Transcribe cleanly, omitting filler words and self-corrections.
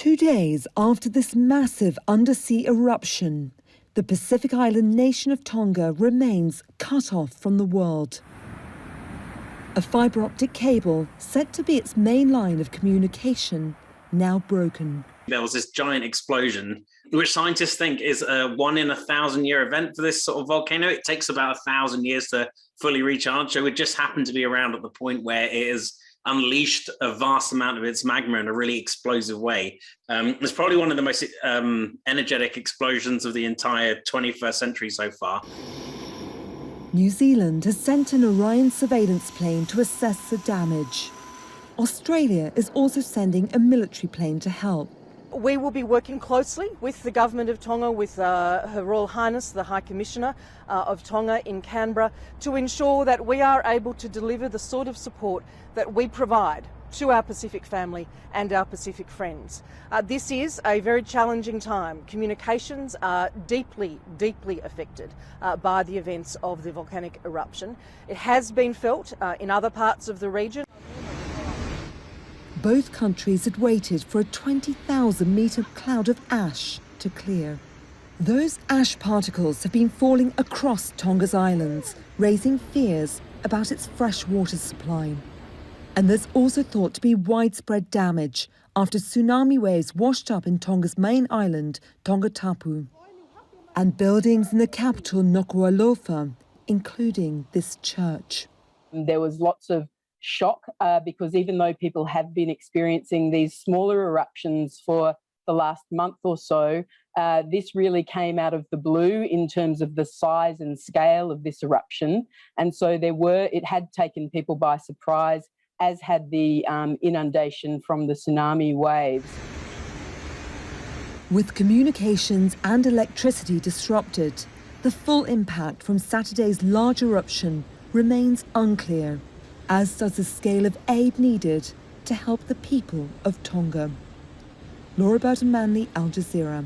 2 days after this massive undersea eruption, the Pacific island nation of Tonga remains cut off from the world. A fibre optic cable, said to be its main line of communication, now broken. There was this giant explosion, which scientists think is a 1 in 1,000-year event for this sort of volcano. It takes about 1,000 years to fully recharge, so it just happened to be around at the point where it is unleashed a vast amount of its magma in a really explosive way. It's probably one of the most energetic explosions of the entire 21st century so far. New Zealand has sent an Orion surveillance plane to assess the damage. Australia is also sending a military plane to help. We will be working closely with the Government of Tonga, with Her Royal Highness, the High Commissioner of Tonga in Canberra, to ensure that we are able to deliver the sort of support that we provide to our Pacific family and our Pacific friends. This is a very challenging time. Communications are deeply, deeply affected by the events of the volcanic eruption. It has been felt in other parts of the region. Both countries had waited for a 20,000-metre cloud of ash to clear. Those ash particles have been falling across Tonga's islands, raising fears about its fresh water supply. And there's also thought to be widespread damage after tsunami waves washed up in Tonga's main island, Tonga-Tapu, and buildings in the capital, Nuku'alofa, including this church. There was lots of shock because even though people have been experiencing these smaller eruptions for the last month or so, this really came out of the blue in terms of the size and scale of this eruption. And so it had taken people by surprise, as had the inundation from the tsunami waves. With communications and electricity disrupted, the full impact from Saturday's large eruption remains unclear, as does the scale of aid needed to help the people of Tonga. Laura Burton-Manley, Al Jazeera.